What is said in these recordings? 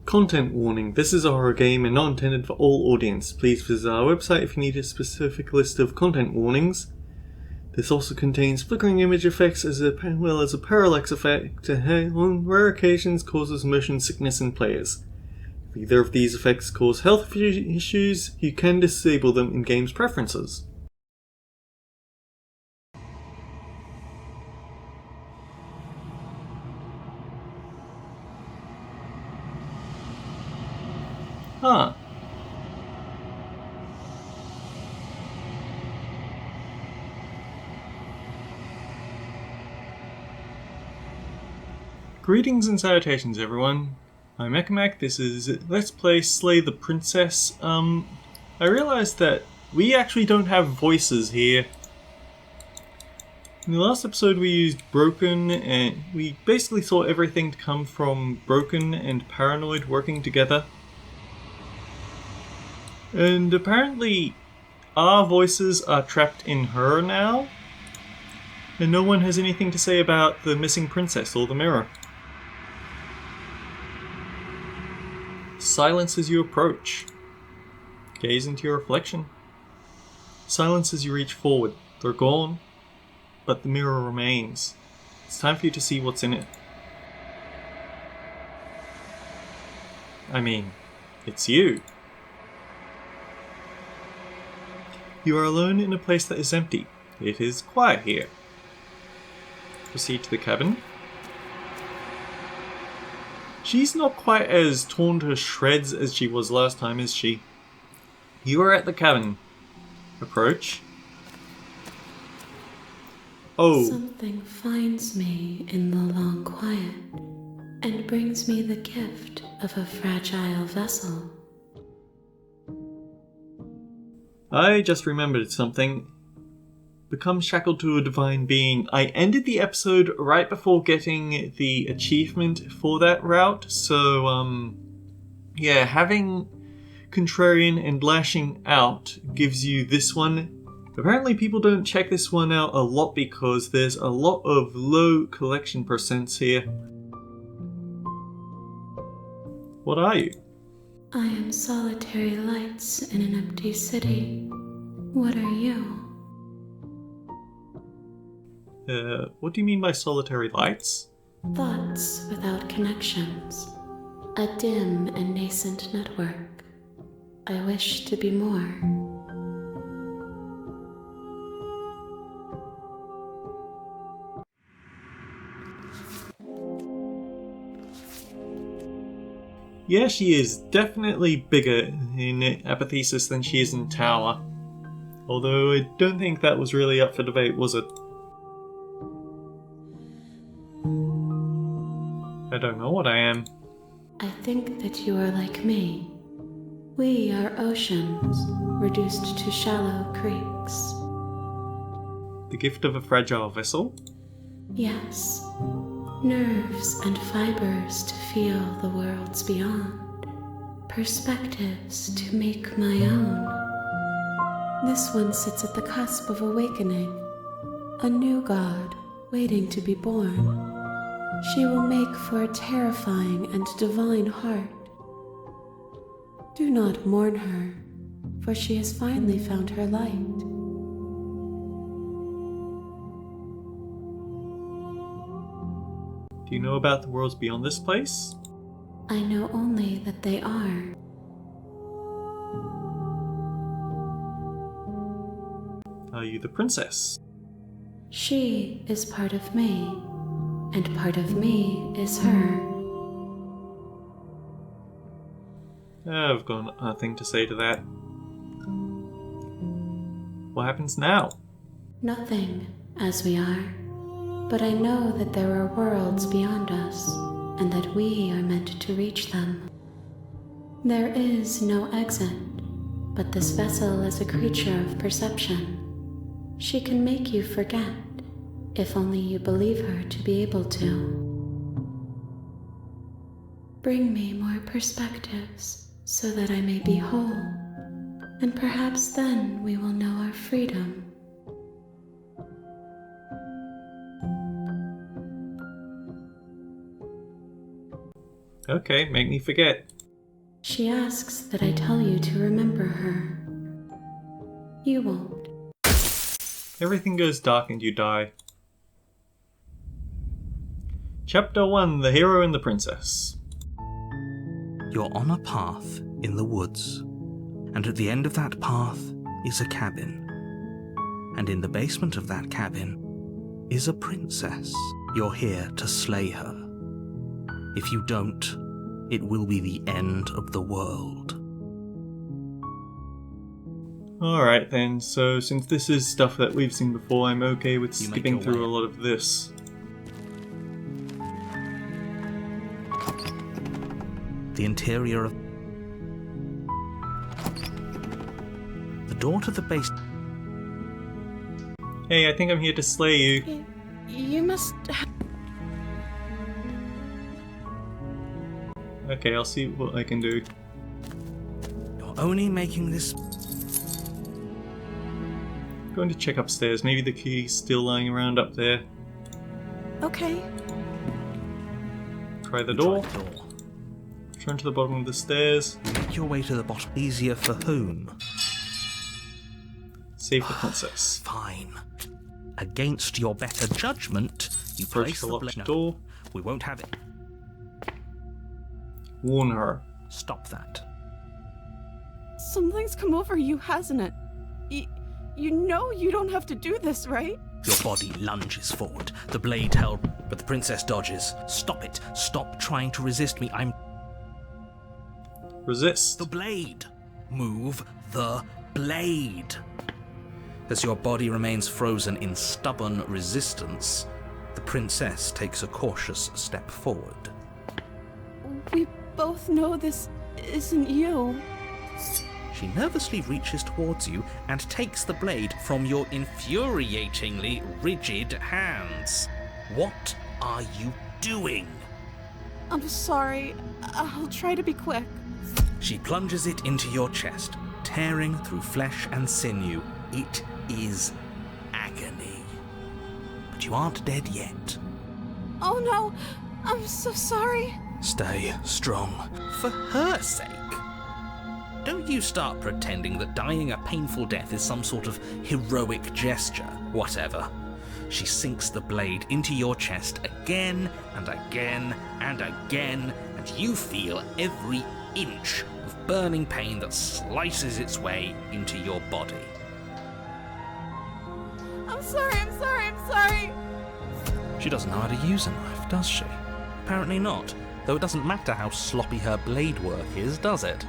Content warning. This is a horror game and not intended for all audience. Please visit our website if you need a specific list of content warnings. This also contains flickering image effects as well as a parallax effect that on rare occasions causes motion sickness in players. If either of these effects cause health issues, you can disable them in game's preferences. Huh. Greetings and salutations, everyone. I'm Ekamac. This is Let's Play Slay the Princess. I realized that we actually don't have voices here. In the last episode we used Broken, and we basically thought everything to come from Broken and Paranoid working together. And apparently our voices are trapped in her now, and no one has anything to say about the missing princess or the mirror. Silence as you approach. Gaze into your reflection. Silence as you reach forward. They're gone, but the mirror remains. It's time for you to see what's in it. I mean, it's you. You are alone in a place that is empty. It is quiet here. Proceed to the cabin. She's not quite as torn to shreds as she was last time, is she? You are at the cabin. Approach. Oh. Something finds me in the long quiet and brings me the gift of a fragile vessel. I just remembered something. Become shackled to a divine being. I ended the episode right before getting the achievement for that route, so, yeah, having Contrarian and Lashing Out gives you this one. Apparently people don't check this one out a lot because there's a lot of low collection percents here. What are you? I am solitary lights in an empty city. What are you? What do you mean by solitary lights? Thoughts without connections. A dim and nascent network. I wish to be more. Yeah, she is definitely bigger in Apotheosis than she is in Tower. Although I don't think that was really up for debate, was it? I don't know what I am. I think that you are like me. We are oceans, reduced to shallow creeks. The gift of a fragile vessel? Yes. Nerves and fibers to feel the worlds beyond. Perspectives to make my own. This one sits at the cusp of awakening. A new god waiting to be born. She will make for a terrifying and divine heart. Do not mourn her, for she has finally found her light. Do you know about the worlds beyond this place? I know only that they are. Are you the princess? She is part of me, and part of me is her. I've got nothing to say to that. What happens now? Nothing, as we are. But I know that there are worlds beyond us, and that we are meant to reach them. There is no exit, but this vessel is a creature of perception. She can make you forget, if only you believe her to be able to. Bring me more perspectives, so that I may be whole, and perhaps then we will know our freedom. Okay, make me forget. She asks that I tell you to remember her. You won't. Everything goes dark and you die. Chapter 1, The Hero and the Princess. You're on a path in the woods, and at the end of that path is a cabin. And in the basement of that cabin is a princess. You're here to slay her. If you don't, it will be the end of the world. Alright then, so since this is stuff that we've seen before, I'm okay with You make skipping your through way. a lot of this. The interior of the door to the base. Hey, I think I'm here to slay you. You must. Okay, I'll see what I can do. You're only making this. Going to check upstairs, maybe the key's still lying around up there. Okay. Try the You door. try the door. Turn to the bottom of the stairs. You make your way to the bottom. Easier for whom? Save the princess. Fine. Against your better judgment, you Approach place the the locked blade. door. We won't have it. Warn her. Stop that. Something's come over you, hasn't it? You know you don't have to do this, right? Your body lunges forward, the blade held, but the princess dodges. Stop it. Stop trying to resist me. I'm Resist. the blade. Move the blade. As your body remains frozen in stubborn resistance, the princess takes a cautious step forward. We both know this isn't you. She nervously reaches towards you and takes the blade from your infuriatingly rigid hands. What are you doing? I'm sorry. I'll try to be quick. She plunges it into your chest, tearing through flesh and sinew. It is agony. But you aren't dead yet. Oh no! I'm so sorry. Stay strong. For her sake. Don't you start pretending that dying a painful death is some sort of heroic gesture. Whatever. She sinks the blade into your chest again and again and again, and you feel every inch of burning pain that slices its way into your body. I'm sorry. I'm sorry. She doesn't know how to use a knife, does she? Apparently not, though it doesn't matter how sloppy her blade work is, does it?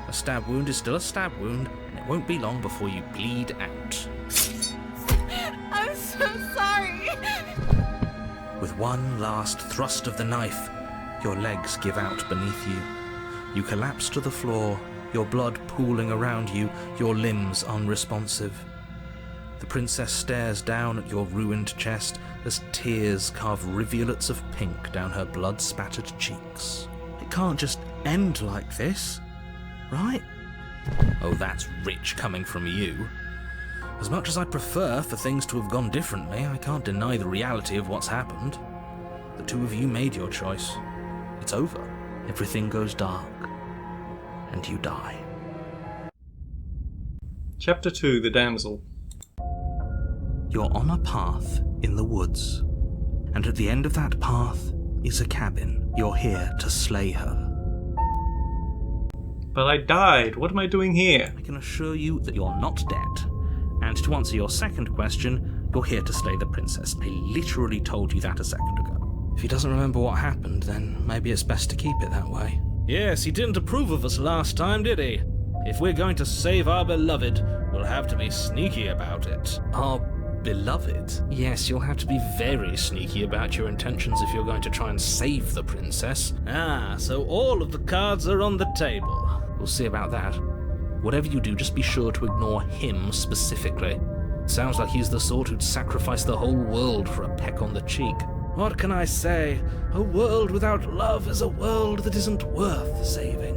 A stab wound is still a stab wound, and it won't be long before you bleed out. I'm so sorry. With one last thrust of the knife, your legs give out beneath you. You collapse to the floor, your blood pooling around you, your limbs unresponsive. The princess stares down at your ruined chest as tears carve rivulets of pink down her blood-spattered cheeks. It can't just end like this, right? Oh, that's rich coming from you. As much as I'd prefer for things to have gone differently, I can't deny the reality of what's happened. The two of you made your choice. It's over. Everything goes dark. And you die. Chapter 2, The Damsel. You're on a path in the woods. And at the end of that path is a cabin. You're here to slay her. But I died. What am I doing here? I can assure you that you're not dead. And to answer your second question, you're here to slay the princess. I literally told you that a second ago. If he doesn't remember what happened, then maybe it's best to keep it that way. Yes, he didn't approve of us last time, did he? If we're going to save our beloved, we'll have to be sneaky about it. Our beloved? Yes, you'll have to be very sneaky about your intentions if you're going to try and save the princess. Ah, so all of the cards are on the table. We'll see about that. Whatever you do, just be sure to ignore him specifically. Sounds like he's the sort who'd sacrifice the whole world for a peck on the cheek. What can I say? A world without love is a world that isn't worth saving.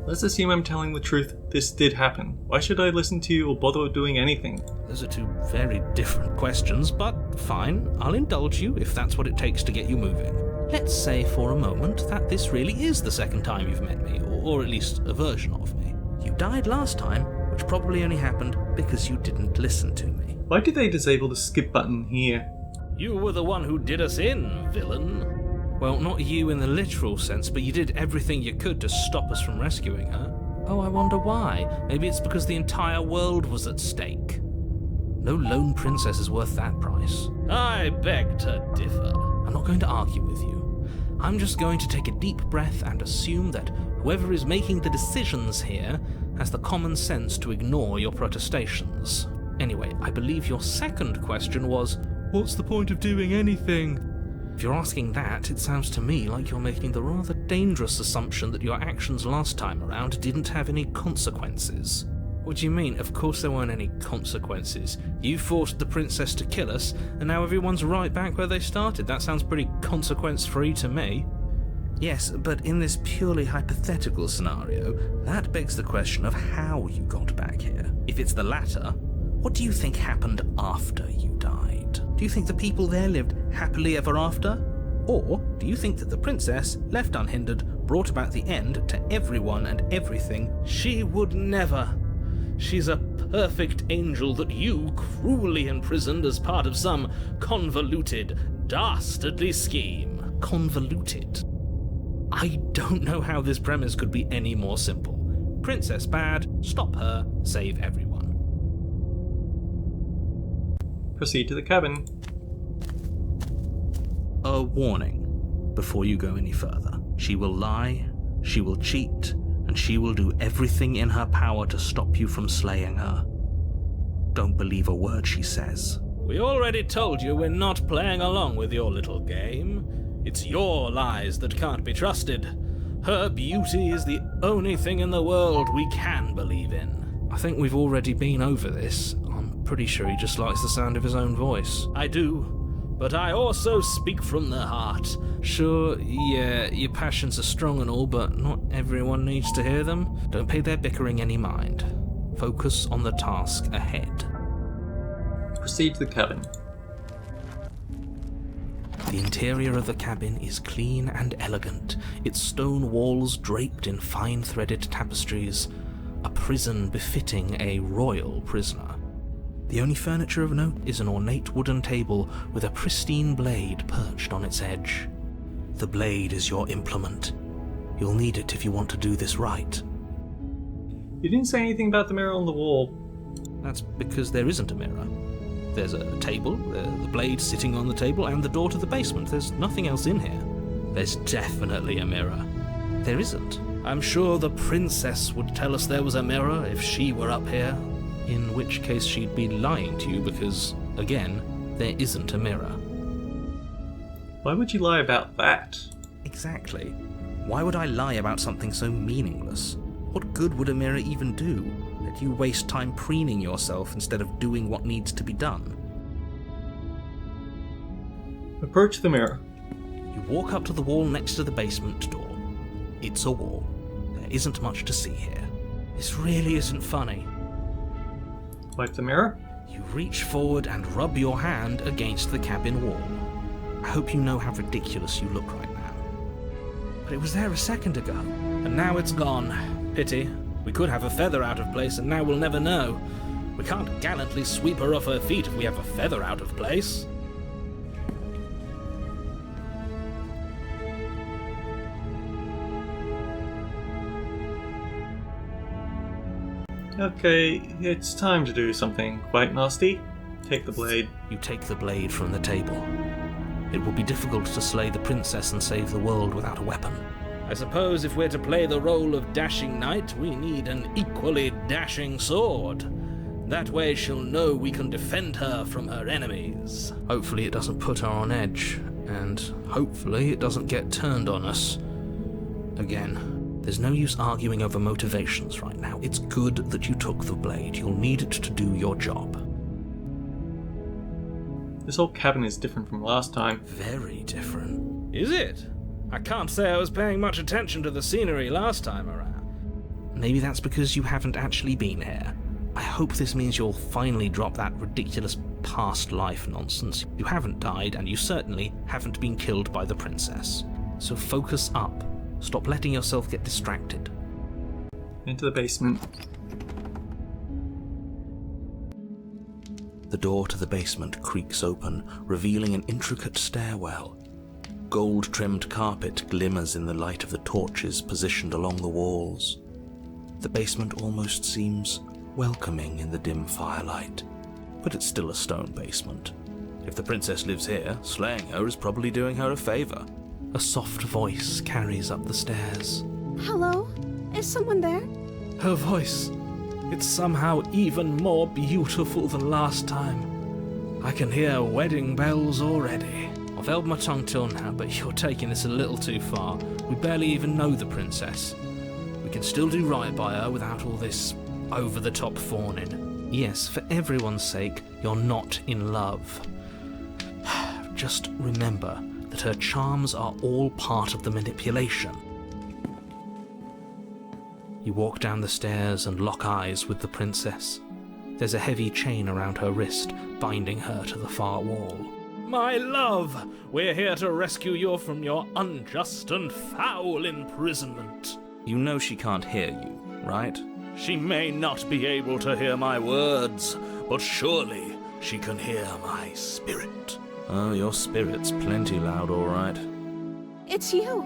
Let's assume I'm telling the truth. This did happen. Why should I listen to you or bother doing anything? Those are two very different questions, but fine. I'll indulge you if that's what it takes to get you moving. let's say for a moment that this really is the second time you've met me, or at least a version of me. You died last time, which probably only happened because you didn't listen to me. Why did they disable the skip button here? You were the one who did us in, villain. Well, not you in the literal sense, but you did everything you could to stop us from rescuing her. Oh, I wonder why. Maybe it's because the entire world was at stake. No lone princess is worth that price. I beg to differ. I'm not going to argue with you. I'm just going to take a deep breath and assume that whoever is making the decisions here has the common sense to ignore your protestations. Anyway, I believe your second question was, what's the point of doing anything? If you're asking that, it sounds to me like you're making the rather dangerous assumption that your actions last time around didn't have any consequences. What do you mean? Of course there weren't any consequences. You forced the princess to kill us, and now everyone's right back where they started. That sounds pretty consequence-free to me. Yes, but in this purely hypothetical scenario, that begs the question of how you got back here. If it's the latter, what do you think happened after you died? Do you think the people there lived happily ever after? Or do you think that the princess, left unhindered, brought about the end to everyone and everything? She would never. She's a perfect angel that you cruelly imprisoned as part of some convoluted, dastardly scheme. Convoluted? I don't know how this premise could be any more simple. Princess bad, stop her, save everyone. Proceed to the cabin. A warning before you go any further. She will lie, she will cheat, and she will do everything in her power to stop you from slaying her. Don't believe a word she says. We already told you we're not playing along with your little game. It's your lies that can't be trusted. Her beauty is the only thing in the world we can believe in. I think we've already been over this. I'm pretty sure he just likes the sound of his own voice. I do, but I also speak from the heart. Sure, yeah, your passions are strong and all, but not everyone needs to hear them. Don't pay their bickering any mind. Focus on the task ahead. Proceed to the cabin. The interior of the cabin is clean and elegant, its stone walls draped in fine threaded tapestries, a prison befitting a royal prisoner. The only furniture of note is an ornate wooden table with a pristine blade perched on its edge. The blade is your implement. You'll need it if you want to do this right. You didn't say anything about the mirror on the wall. That's because there isn't a mirror. There's a table, the blade sitting on the table, and the door to the basement. There's nothing else in here. There's definitely a mirror. There isn't. I'm sure the princess would tell us there was a mirror if she were up here. In which case she'd be lying to you because, again, there isn't a mirror. Why would you lie about that? Exactly. Why would I lie about something so meaningless? What good would a mirror even do? Let you waste time preening yourself instead of doing what needs to be done. Approach the mirror. You walk up to the wall next to the basement door. It's a wall. There isn't much to see here. This really isn't funny. Wipe the mirror. You reach forward and rub your hand against the cabin wall. I hope you know how ridiculous you look right now. But it was there a second ago, and now it's gone. Pity. We could have a feather out of place, and now we'll never know. We can't gallantly sweep her off her feet if we have a feather out of place. Okay, it's time to do something quite nasty. Take the blade. You take the blade from the table. It will be difficult to slay the princess and save the world without a weapon. I suppose if we're to play the role of dashing knight, we need an equally dashing sword. That way she'll know we can defend her from her enemies. Hopefully it doesn't put her on edge, and hopefully it doesn't get turned on us. Again, there's no use arguing over motivations right now. It's good that you took the blade. You'll need it to do your job. This whole cabin is different from last time. Very different. Is it? I can't say I was paying much attention to the scenery last time around. Maybe that's because you haven't actually been here. I hope this means you'll finally drop that ridiculous past life nonsense. You haven't died, and you certainly haven't been killed by the princess. So focus up. Stop letting yourself get distracted. Into the basement. The door to the basement creaks open, revealing an intricate stairwell. Gold-trimmed carpet glimmers in the light of the torches positioned along the walls. The basement almost seems welcoming in the dim firelight, but it's still a stone basement. If the princess lives here, slaying her is probably doing her a favor. A soft voice carries up the stairs. Hello? Is someone there? Her voice. It's somehow even more beautiful than last time. I can hear wedding bells already. I've held my tongue till now, but you're taking this a little too far. We barely even know the princess. We can still do right by her without all this over-the-top fawning. Yes, for everyone's sake, you're not in love. Just remember that her charms are all part of the manipulation. You walk down the stairs and lock eyes with the princess. There's a heavy chain around her wrist, binding her to the far wall. My love, we're here to rescue you from your unjust and foul imprisonment. You know she can't hear you, right? She may not be able to hear my words, but surely she can hear my spirit. Oh, your spirit's plenty loud, all right. It's you,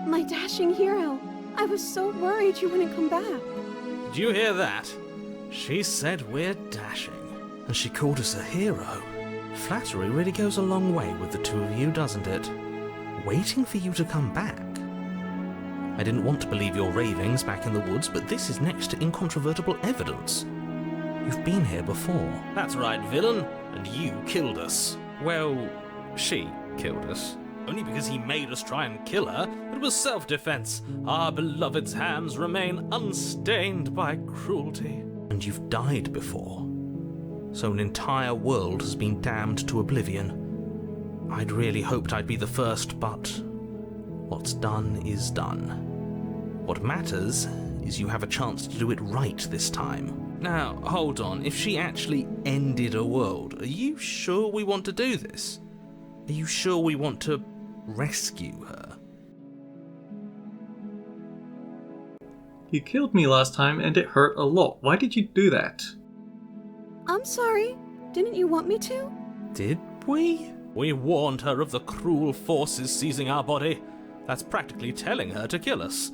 my dashing hero. I was so worried you wouldn't come back. Did you hear that? She said we're dashing, and she called us a hero. Flattery really goes a long way with the two of you, doesn't it? Waiting for you to come back. I didn't want to believe your ravings back in the woods, but this is next to incontrovertible evidence. You've been here before. That's right, villain, and you killed us. Well, she killed us. Only because he made us try and kill her. It was self-defense. Our beloved's hands remain unstained by cruelty. And you've died before. So an entire world has been damned to oblivion. I'd really hoped I'd be the first, but what's done is done. What matters is you have a chance to do it right this time. Now, hold on. If she actually ended a world, are you sure we want to do this? Are you sure we want to rescue her? You killed me last time and it hurt a lot. Why did you do that? I'm sorry. Didn't you want me to? Did we? We warned her of the cruel forces seizing our body. That's practically telling her to kill us.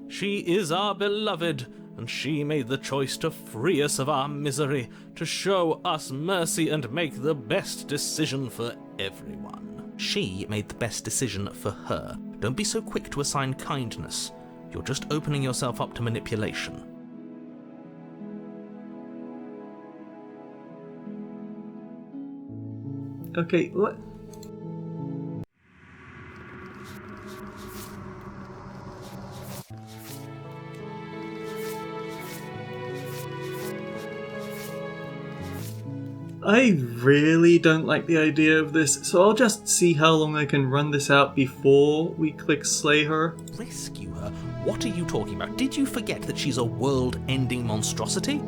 She is our beloved, and she made the choice to free us of our misery, to show us mercy and make the best decision for everyone. She made the best decision for her. Don't be so quick to assign kindness. You're just opening yourself up to manipulation. Okay, what? I really don't like the idea of this, so I'll just see how long I can run this out before we click slay her. Rescue her? What are you talking about? Did you forget that she's a world-ending monstrosity?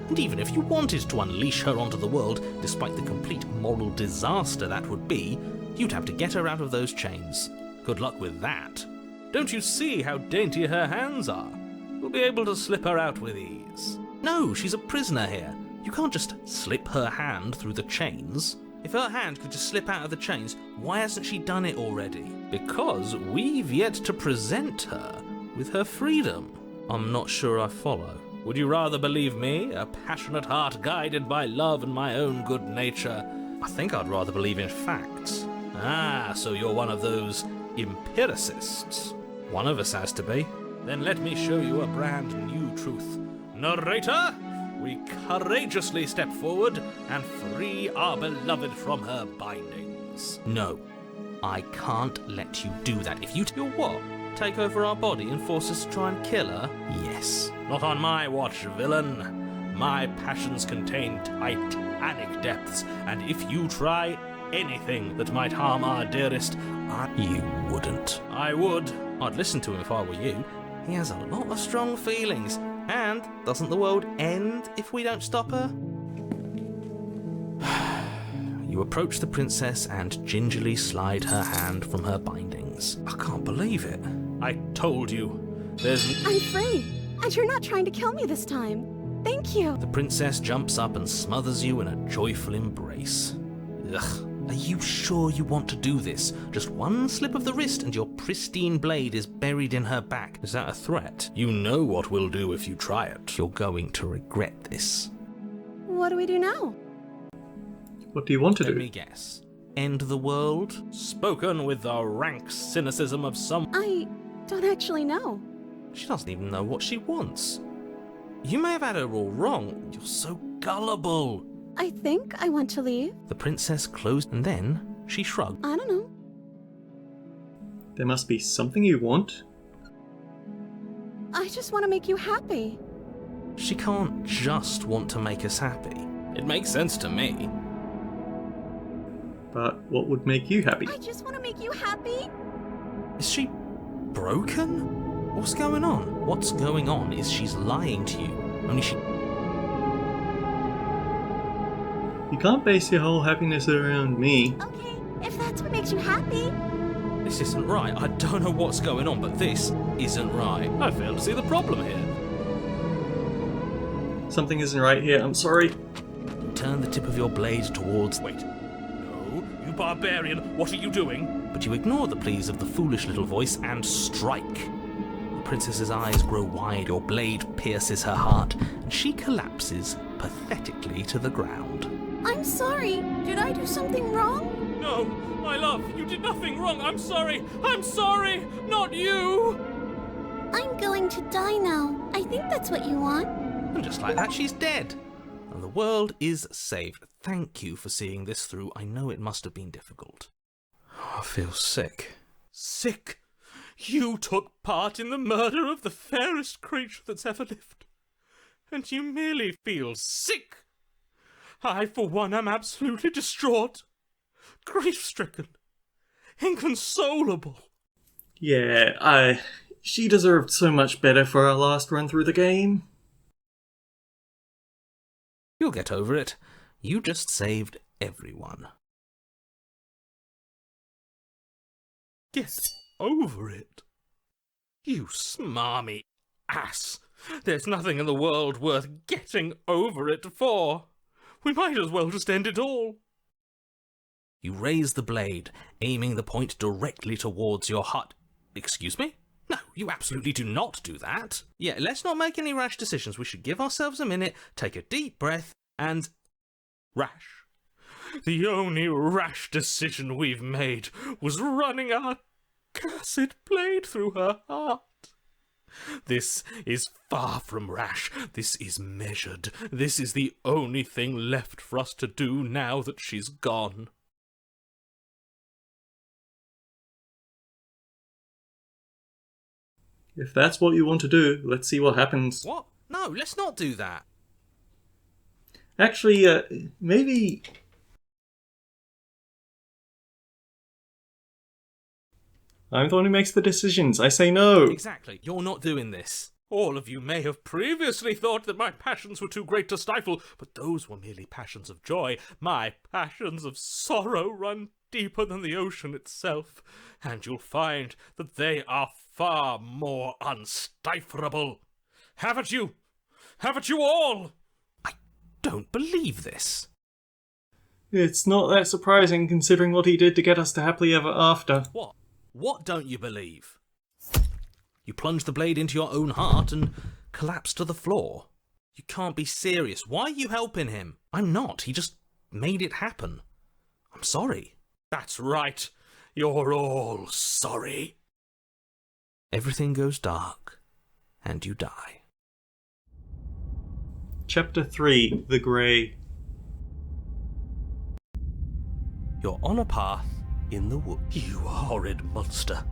And even if you wanted to unleash her onto the world, despite the complete moral disaster that would be, you'd have to get her out of those chains. Good luck with that. Don't you see how dainty her hands are? You'll be able to slip her out with ease. No, she's a prisoner here. You can't just slip her hand through the chains. If her hand could just slip out of the chains, why hasn't she done it already? Because we've yet to present her with her freedom. I'm not sure I follow. Would you rather believe me, a passionate heart guided by love and my own good nature? I think I'd rather believe in facts. Ah, so you're one of those empiricists. One of us has to be. Then let me show you a brand new truth. Narrator, we courageously step forward and free our beloved from her bindings. No, I can't let you do that. If you do what? Take over our body and force us to try and kill her? Yes. Not on my watch, villain. My passions contain titanic depths, and if you try anything that might harm our dearest, You wouldn't. I would. I'd listen to him if I were you. He has a lot of strong feelings, And doesn't the world end if we don't stop her? You approach the princess and gingerly slide her hand from her bindings. I can't believe it. I told you. I'm free, and you're not trying to kill me this time. Thank you. The princess jumps up and smothers you in a joyful embrace. Ugh. Are you sure you want to do this? Just one slip of the wrist and your pristine blade is buried in her back. Is that a threat? You know what we'll do if you try it. You're going to regret this. What do we do now? What do you want to do? Let me guess. End the world? Spoken with the rank cynicism of some... I don't actually know. She doesn't even know what she wants. You may have had her all wrong. You're so gullible. I think I want to leave. The princess closed and then she shrugged. I don't know. There must be something you want. I just want to make you happy. She can't just want to make us happy. It makes sense to me. But what would make you happy? I just want to make you happy. Is she broken? What's going on? What's going on is she's lying to you. Only she... You can't base your whole happiness around me. Okay, if that's what makes you happy. This isn't right. I don't know what's going on, but this isn't right. I fail to see the problem here. Something isn't right here, I'm sorry. You turn the tip of your blade towards... Wait. No, you barbarian, what are you doing? But you ignore the pleas of the foolish little voice and strike. The princess's eyes grow wide, your blade pierces her heart, and she collapses pathetically to the ground. I'm sorry. Did I do something wrong? No, my love, you did nothing wrong. I'm sorry. I'm sorry. Not you. I'm going to die now. I think that's what you want. And just like that, she's dead. And the world is saved. Thank you for seeing this through. I know it must have been difficult. I feel sick. Sick? You took part in the murder of the fairest creature that's ever lived. And you merely feel sick? I, for one, am absolutely distraught, grief-stricken, inconsolable. Yeah, she deserved so much better for her last run through the game. You'll get over it. You just saved everyone. Get over it? You smarmy ass. There's nothing in the world worth getting over it for. We might as well just end it all. You raise the blade, aiming the point directly towards your heart. Excuse me? No, you absolutely do not do that. Yeah, let's not make any rash decisions. We should give ourselves a minute, take a deep breath, and... Rash. The only rash decision we've made was running our cursed blade through her heart. This is far from rash. This is measured. This is the only thing left for us to do now that she's gone. If that's what you want to do, let's see what happens. What? No, let's not do that. Actually, maybe... I'm the one who makes the decisions. I say no. Exactly. You're not doing this. All of you may have previously thought that my passions were too great to stifle, but those were merely passions of joy. My passions of sorrow run deeper than the ocean itself, and you'll find that they are far more unstiflable. Haven't you? Haven't you all? I don't believe this. It's not that surprising considering what he did to get us to happily ever after. What? What don't you believe? You plunge the blade into your own heart and collapse to the floor. You can't be serious. Why are you helping him? I'm not. He just made it happen. I'm sorry. That's right. You're all sorry. Everything goes dark, and you die. Chapter 3, The Grey. You're on a path in the woods. You horrid monster.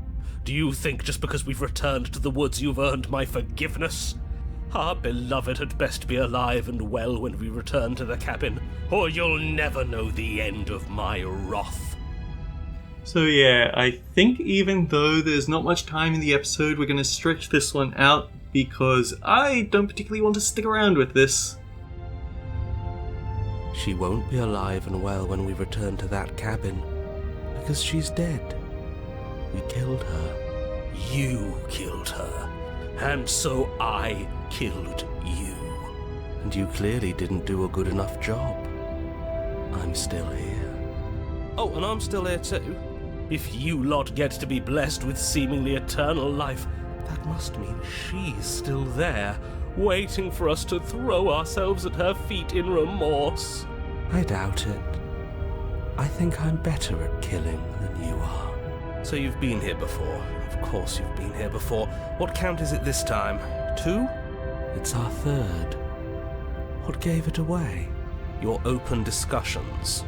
Do you think just because we've returned to the woods you've earned my forgiveness? Our beloved had best be alive and well when we return to the cabin, or you'll never know the end of my wrath. So yeah, I think even though there's not much time in the episode, we're going to stretch this one out because I don't particularly want to stick around with this. She won't be alive and well when we return to that cabin, because she's dead. We killed her. You killed her. And so I killed you. And you clearly didn't do a good enough job. I'm still here. Oh, and I'm still here too. If you lot get to be blessed with seemingly eternal life, that must mean she's still there, waiting for us to throw ourselves at her feet in remorse. I doubt it. I think I'm better at killing than you are. So you've been here before. Of course you've been here before. What count is it this time? 2? It's our 3rd. What gave it away? Your open discussions.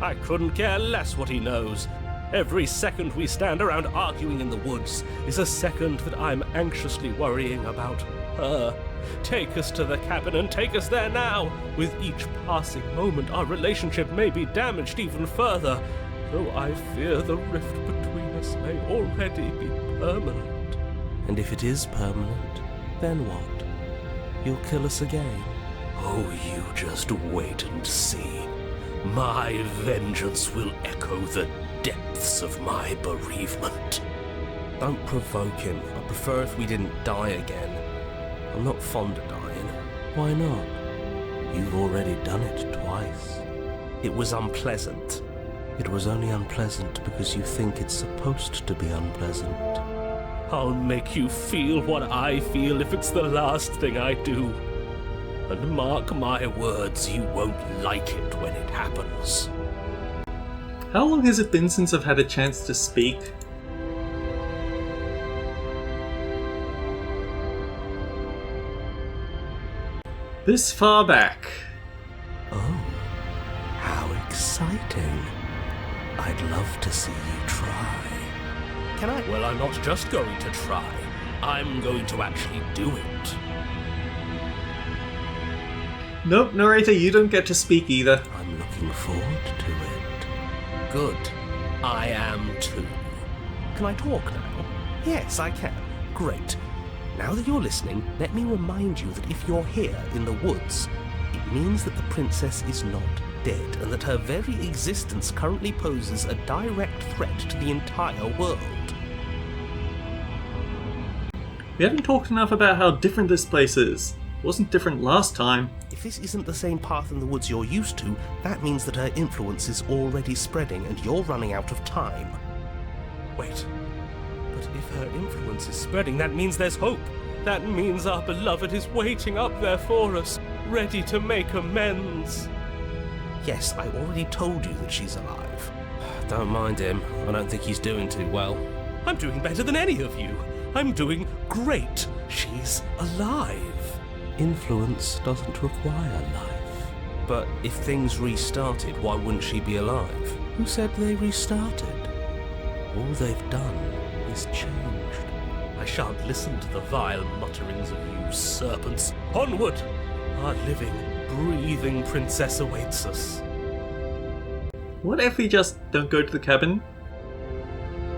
I couldn't care less what he knows. Every second we stand around arguing in the woods is a second that I'm anxiously worrying about her. Take us to the cabin and take us there now. With each passing moment, our relationship may be damaged even further, though I fear the rift between us may already be permanent. And if it is permanent, then what? You'll kill us again? Oh, you just wait and see. My vengeance will echo the depths of my bereavement. Don't provoke him. I prefer if we didn't die again. I'm not fond of dying. Why not? You've already done it twice. It was unpleasant. It was only unpleasant because you think it's supposed to be unpleasant. I'll make you feel what I feel if it's the last thing I do. And mark my words, you won't like it when it happens. How long has it been since I've had a chance to speak? This far back. Oh, how exciting. I'd love to see you try. Can I? Well, I'm not just going to try. I'm going to actually do it. Nope, narrator, you don't get to speak either. I'm looking forward to it. Good. I am too. Can I talk now? Yes, I can. Great. Now that you're listening, let me remind you that if you're here in the woods, it means that the princess is not dead, and that her very existence currently poses a direct threat to the entire world. We haven't talked enough about how different this place is. It wasn't different last time. If this isn't the same path in the woods you're used to, that means that her influence is already spreading and you're running out of time. Wait. But if her influence is spreading, that means there's hope. That means our beloved is waiting up there for us, ready to make amends. Yes, I already told you that she's alive. Don't mind him. I don't think he's doing too well. I'm doing better than any of you. I'm doing great. She's alive. Influence doesn't require life. But if things restarted, why wouldn't she be alive? Who said they restarted? All they've done is changed. I shan't listen to the vile mutterings of you serpents. Onward! Our living, breathing princess awaits us. What if we just don't go to the cabin?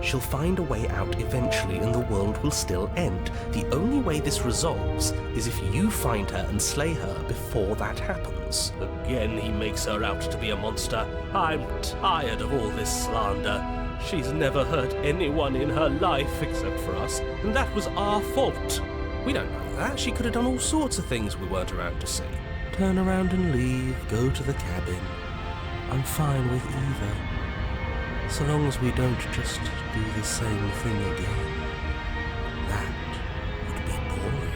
She'll find a way out eventually and the world will still end. The only way this resolves is if you find her and slay her before that happens. Again he makes her out to be a monster. I'm tired of all this slander. She's never hurt anyone in her life except for us, and that was our fault. We don't know that. She could have done all sorts of things we weren't around to see. Turn around and leave, go to the cabin. I'm fine with either. So long as we don't just do the same thing again. That would be boring.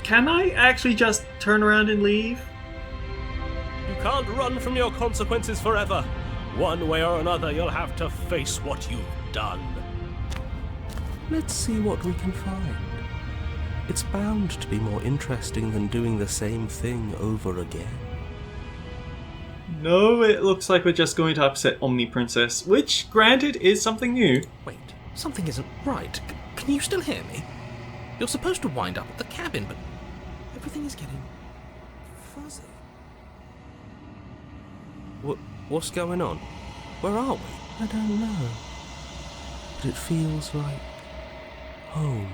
Can I actually just turn around and leave? You can't run from your consequences forever. One way or another, you'll have to face what you've done. Let's see what we can find. It's bound to be more interesting than doing the same thing over again. No, it looks like we're just going to upset Omni Princess, which, granted, is something new. Wait, something isn't right. Can you still hear me? You're supposed to wind up at the cabin, but everything is getting fuzzy. What's going on? Where are we? I don't know. but it feels like home.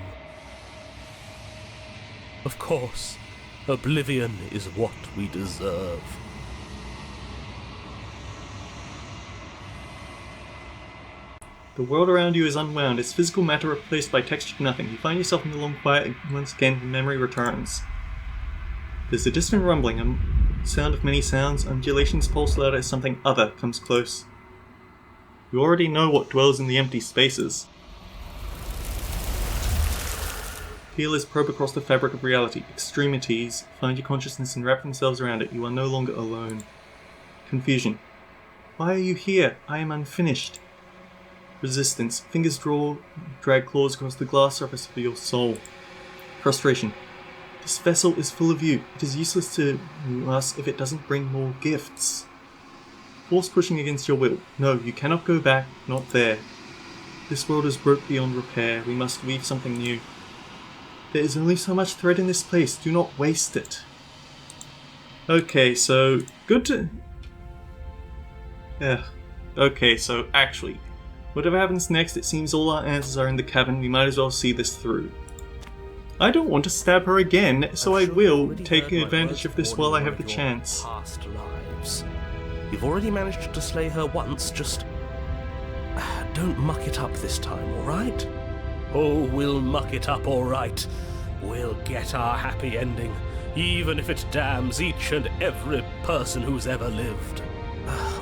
Of course, oblivion is what we deserve. The world around you is unwound, its physical matter replaced by textured nothing. You find yourself in the long quiet, and once again memory returns. There's a distant rumbling, a sound of many sounds, undulations pulse louder as something other comes close. You already know what dwells in the empty spaces. Feelers probe across the fabric of reality. Extremities find your consciousness and wrap themselves around it. You are no longer alone. Confusion. Why are you here? I am unfinished. Resistance. Fingers drag claws across the glass surface of your soul. Frustration. This vessel is full of you. It is useless to us if it doesn't bring more gifts. Force pushing against your will. No, you cannot go back. Not there. This world is broke beyond repair. We must weave something new. There is only so much thread in this place. Do not waste it. Okay, so good to... Yeah. Okay, so actually, whatever happens next, it seems all our answers are in the cabin. We might as well see this through. I don't want to stab her again, so I will take advantage of this while I have the chance. Past lives. You've already managed to slay her once, just... don't muck it up this time, alright? Oh, we'll muck it up alright. We'll get our happy ending, even if it damns each and every person who's ever lived.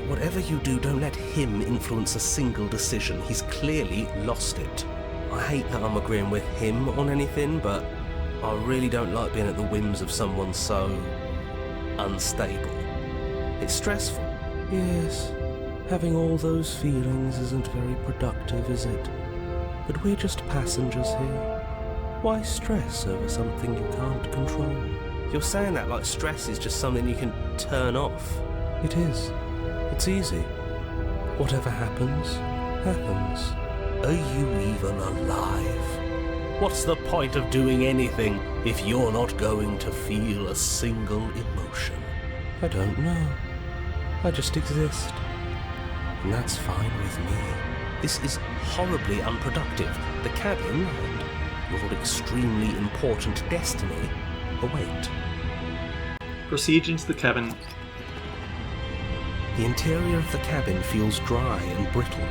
Whatever you do, don't let him influence a single decision. He's clearly lost it. I hate that I'm agreeing with him on anything, but I really don't like being at the whims of someone so unstable. It's stressful. Yes, having all those feelings isn't very productive, is it? But we're just passengers here. Why stress over something you can't control? You're saying that like stress is just something you can turn off. It is. It's easy. Whatever happens, happens. Are you even alive? What's the point of doing anything if you're not going to feel a single emotion? I don't know. I just exist. And that's fine with me. This is horribly unproductive. The cabin and your extremely important destiny await. Proceed into the cabin. The interior of the cabin feels dry and brittle.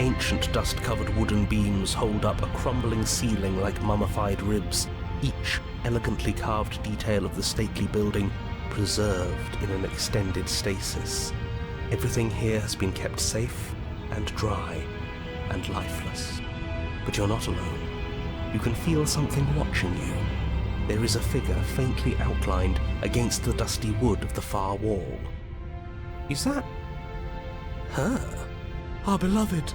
Ancient dust-covered wooden beams hold up a crumbling ceiling like mummified ribs, each elegantly carved detail of the stately building preserved in an extended stasis. Everything here has been kept safe and dry and lifeless. But you're not alone. You can feel something watching you. There is a figure faintly outlined against the dusty wood of the far wall. Is that her? Our beloved.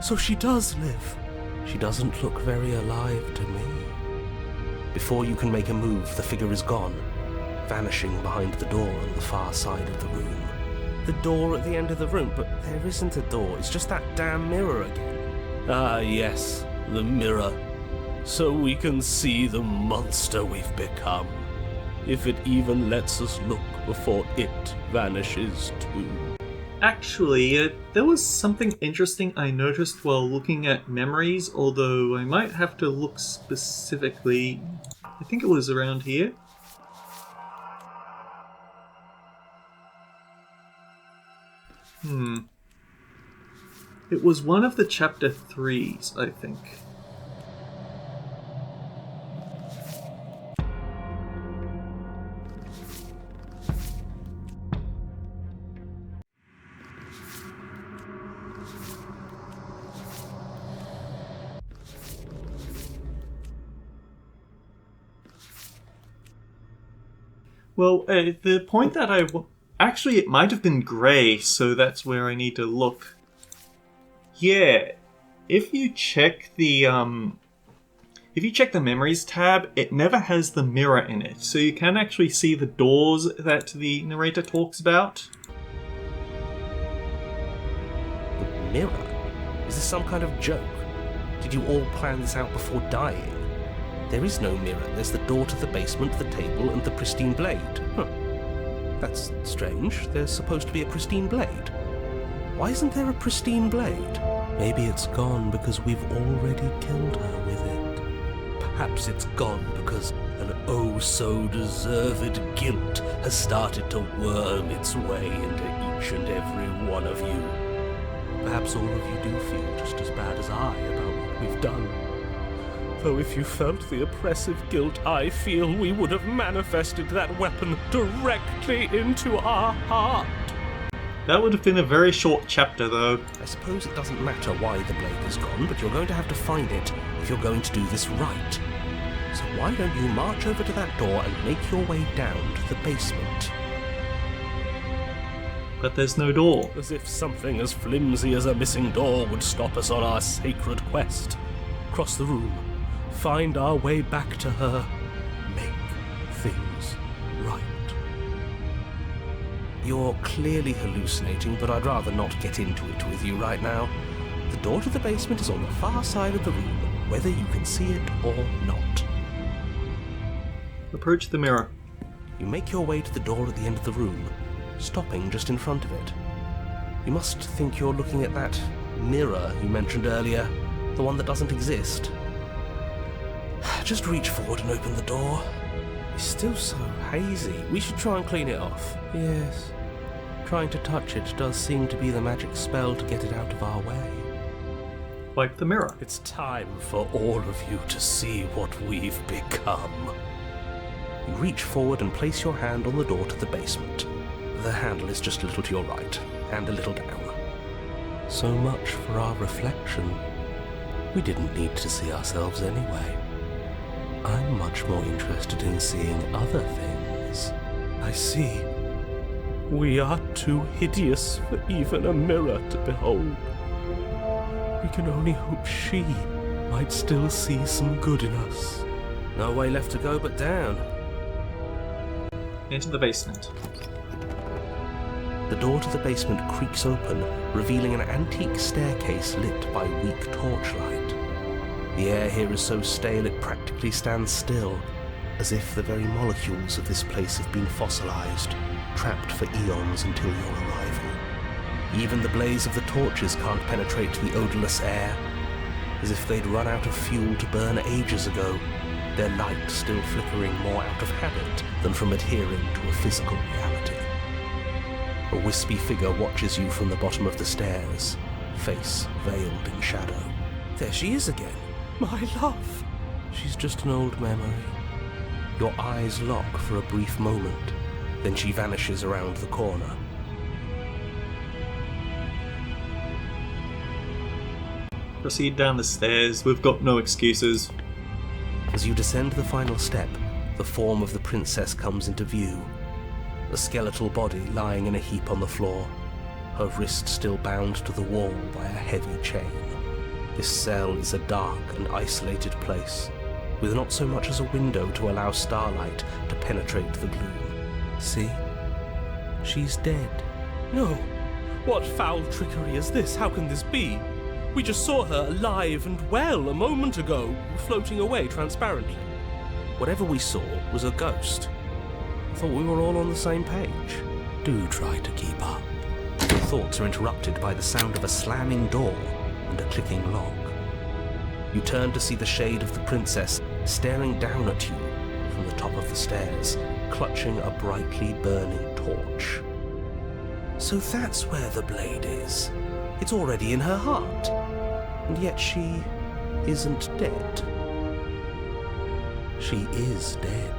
So she does live. She doesn't look very alive to me. Before you can make a move, the figure is gone, vanishing behind the door on the far side of the room. The door at the end of the room, but there isn't a door, it's just that damn mirror again. Ah, yes, the mirror. So we can see the monster we've become. If it even lets us look before it vanishes too. Actually, there was something interesting I noticed while looking at memories, although I might have to look specifically. I think it was around here. It was one of the chapter 3s, I think. Well, the point that actually, it might have been grey, so that's where I need to look. Yeah, if you check the memories tab, it never has the mirror in it, so you can actually see the doors that the narrator talks about. The mirror? Is this some kind of joke? Did you all plan this out before dying? There is no mirror. There's the door to the basement, the table, and the pristine blade. That's strange. There's supposed to be a pristine blade. Why isn't there a pristine blade? Maybe it's gone because we've already killed her with it. Perhaps it's gone because an oh-so-deserved guilt has started to worm its way into each and every one of you. Perhaps all of you do feel just as bad as I about what we've done. Though if you felt the oppressive guilt I feel, we would have manifested that weapon directly into our heart. That would have been a very short chapter, though. I suppose it doesn't matter why the blade is gone, but you're going to have to find it if you're going to do this right. So why don't you march over to that door and make your way down to the basement? But there's no door. As if something as flimsy as a missing door would stop us on our sacred quest. Cross the room, find our way back to her, make things right. You're clearly hallucinating, but I'd rather not get into it with you right now. The door to the basement is on the far side of the room, whether you can see it or not. Approach the mirror. You make your way to the door at the end of the room, stopping just in front of it. You must think you're looking at that mirror you mentioned earlier, the one that doesn't exist. Just reach forward and open the door. It's still so hazy. We should try and clean it off. Yes. Trying to touch it does seem to be the magic spell to get it out of our way. Wipe the mirror. It's time for all of you to see what we've become. You reach forward and place your hand on the door to the basement. The handle is just a little to your right, and a little down. So much for our reflection. We didn't need to see ourselves anyway. I'm much more interested in seeing other things. I see. We are too hideous for even a mirror to behold. We can only hope she might still see some good in us. No way left to go but down. Into the basement. The door to the basement creaks open, revealing an antique staircase lit by weak torchlight. The air here is so stale it practically stands still, as if the very molecules of this place have been fossilized, trapped for eons until your arrival. Even the blaze of the torches can't penetrate the odorless air, as if they'd run out of fuel to burn ages ago, their light still flickering more out of habit than from adhering to a physical reality. A wispy figure watches you from the bottom of the stairs, face veiled in shadow. There she is again. My love! She's just an old memory. Your eyes lock for a brief moment, then she vanishes around the corner. Proceed down the stairs. We've got no excuses. As you descend the final step, the form of the princess comes into view. A skeletal body lying in a heap on the floor, her wrist still bound to the wall by a heavy chain. This cell is a dark and isolated place, with not so much as a window to allow starlight to penetrate the gloom. See? She's dead. No! What foul trickery is this? How can this be? We just saw her alive and well a moment ago, floating away transparently. Whatever we saw was a ghost. I thought we were all on the same page. Do try to keep up. Your thoughts are interrupted by the sound of a slamming door and a clicking lock. You turn to see the shade of the princess staring down at you from the top of the stairs, clutching a brightly burning torch. So that's where the blade is. It's already in her heart. And yet she isn't dead. She is dead.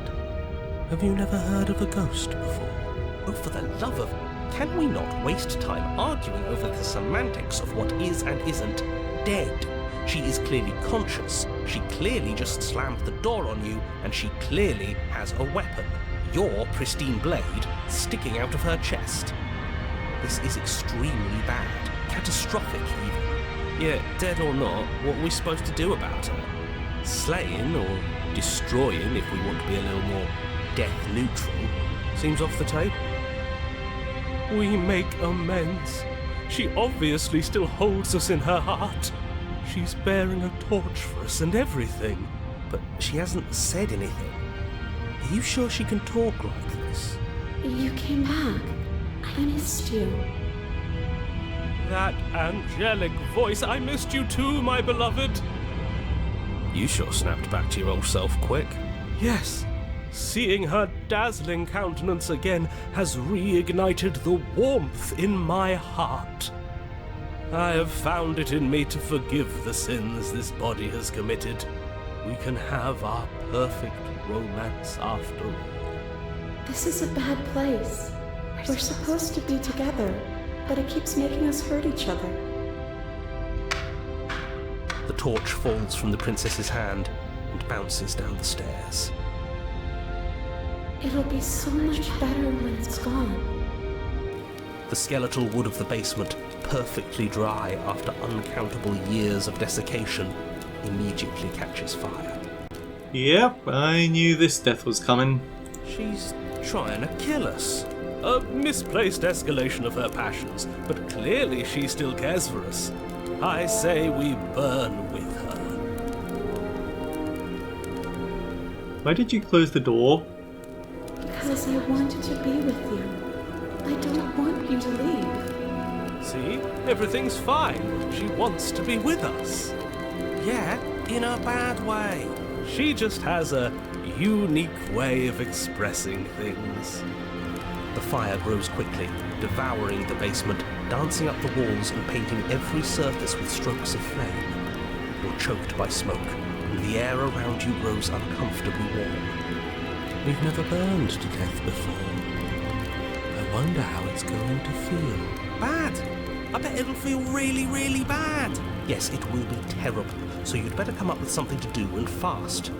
Have you never heard of a ghost before? Oh, for the love of... Can we not waste time arguing over the semantics of what is and isn't dead? She is clearly conscious. She clearly just slammed the door on you, and she clearly has a weapon. Your pristine blade sticking out of her chest. This is extremely bad. Catastrophic, even. Yet, dead or not, what are we supposed to do about her? Slaying or destroying, if we want to be a little more death neutral, seems off the table. We make amends. She obviously still holds us in her heart. She's bearing a torch for us and everything. But she hasn't said anything. Are you sure she can talk like this? You came back. I missed you. That angelic voice. I missed you too, my beloved. You sure snapped back to your old self quick. Yes. Seeing her dazzling countenance again has reignited the warmth in my heart. I have found it in me to forgive the sins this body has committed. We can have our perfect romance after all. This is a bad place. We're supposed to be together, but it keeps making us hurt each other. The torch falls from the princess's hand and bounces down the stairs. It'll be so much better when it's gone. The skeletal wood of the basement, perfectly dry after uncountable years of desiccation, immediately catches fire. Yep, I knew this death was coming. She's trying to kill us. A misplaced escalation of her passions, but clearly she still cares for us. I say we burn with her. Why did you close the door? Because I wanted to be with you. I don't want you to leave. See? Everything's fine. She wants to be with us. Yeah, in a bad way. She just has a unique way of expressing things. The fire grows quickly, devouring the basement, dancing up the walls and painting every surface with strokes of flame. You're choked by smoke, and the air around you grows uncomfortably warm. We've never burned to death before. I wonder how it's going to feel. Bad! I bet it'll feel really, really bad. Yes, it will be terrible, so you'd better come up with something to do and fast.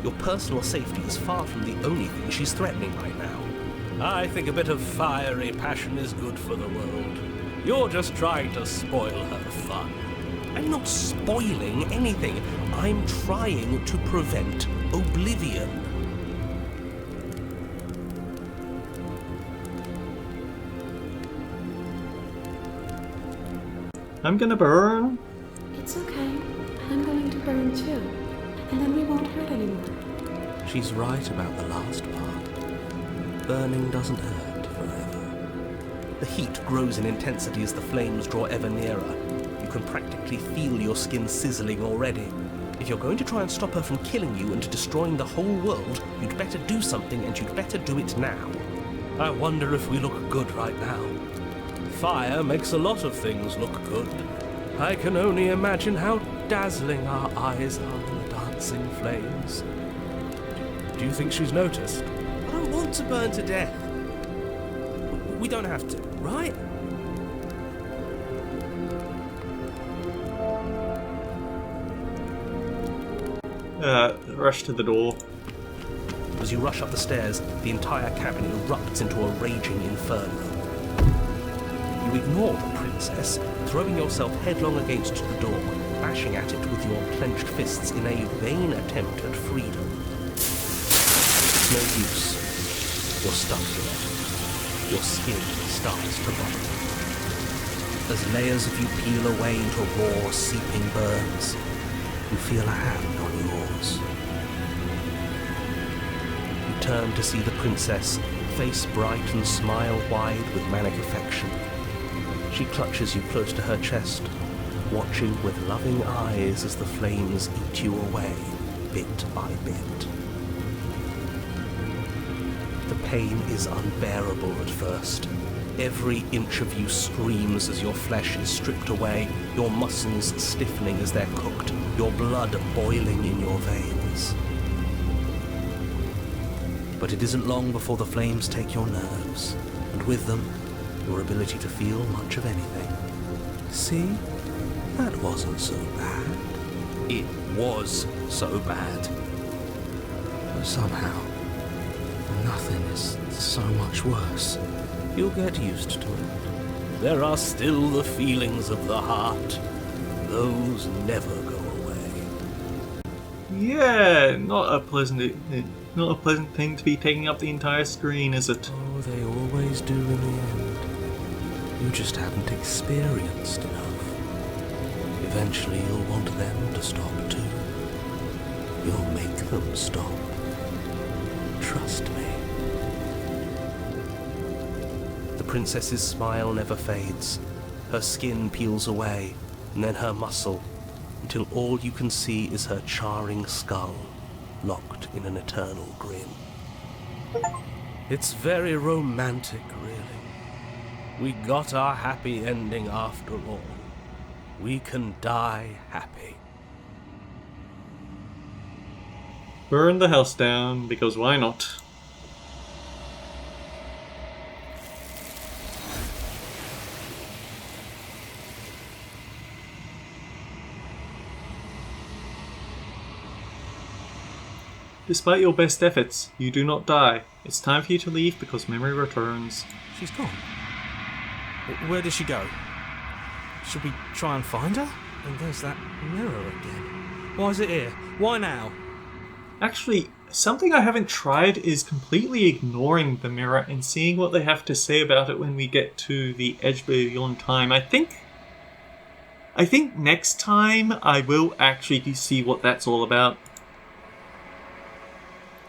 Your personal safety is far from the only thing she's threatening right now. I think a bit of fiery passion is good for the world. You're just trying to spoil her fun. I'm not spoiling anything. I'm trying to prevent oblivion. I'm gonna burn. It's okay. I'm going to burn too. And then we won't hurt anymore. She's right about the last part. Burning doesn't hurt forever. The heat grows in intensity as the flames draw ever nearer. You can practically feel your skin sizzling already. If you're going to try and stop her from killing you and destroying the whole world, you'd better do something, and you'd better do it now. I wonder if we look good right now. Fire makes a lot of things look good. I can only imagine how dazzling our eyes are in the dancing flames. Do you think she's noticed? I don't want to burn to death. We don't have to, right? Rush to the door. As you rush up the stairs, the entire cabin erupts into a raging inferno. You ignore the princess, throwing yourself headlong against the door, bashing at it with your clenched fists in a vain attempt at freedom. No use. You're stuck here. Your skin starts to rot. As layers of you peel away into raw, seeping burns, you feel a hand on yours. You turn to see the princess, face bright and smile wide with manic affection. She clutches you close to her chest, watching with loving eyes as the flames eat you away, bit by bit. The pain is unbearable at first. Every inch of you screams as your flesh is stripped away, your muscles stiffening as they're cooked, your blood boiling in your veins. But it isn't long before the flames take your nerves, and with them, your ability to feel much of anything. See? That wasn't so bad. It was so bad. But somehow, nothing is so much worse. You'll get used to it. There are still the feelings of the heart. Those never go away. Yeah, not a pleasant thing to be taking up the entire screen, is it? Oh, they always do in the end. You just haven't experienced enough. Eventually you'll want them to stop too. You'll make them stop. Trust me. The princess's smile never fades. Her skin peels away, and then her muscle, until all you can see is her charring skull, locked in an eternal grin. It's very romantic, really. We got our happy ending after all. We can die happy. Burn the house down, because why not? Despite your best efforts, you do not die. It's time for you to leave because memory returns. She's gone. Where did she go? Should we try and find her? And there's that mirror again. Why is it here? Why now? Actually, something I haven't tried is completely ignoring the mirror and seeing what they have to say about it when we get to the Edge Beyond Time. I think next time I will actually see what that's all about.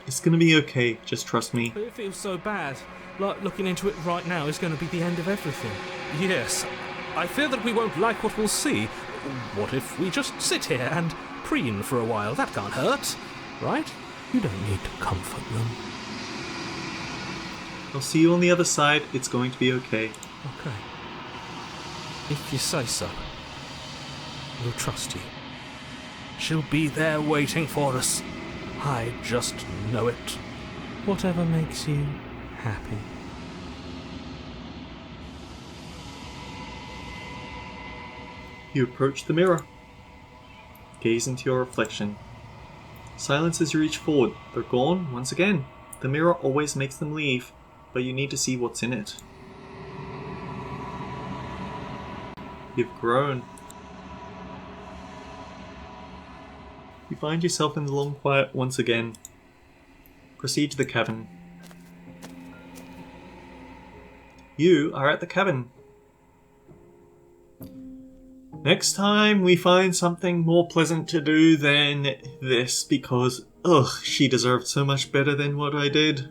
It's gonna be okay, just trust me. But it feels so bad. Like looking into it right now is going to be the end of everything. Yes, I fear that we won't like what we'll see. What if we just sit here and preen for a while? That can't hurt, right? You don't need to comfort them. I'll see you on the other side, it's going to be okay. Okay. If you say so. We'll trust you. She'll be there waiting for us. I just know it. Whatever makes you happy. You approach the mirror. Gaze into your reflection. Silence as you reach forward. They're gone once again. The mirror always makes them leave, but you need to see what's in it. You've grown. You find yourself in the long quiet once again. Proceed to the cabin. You are at the cabin. Next time we find something more pleasant to do than this because, ugh, she deserved so much better than what I did.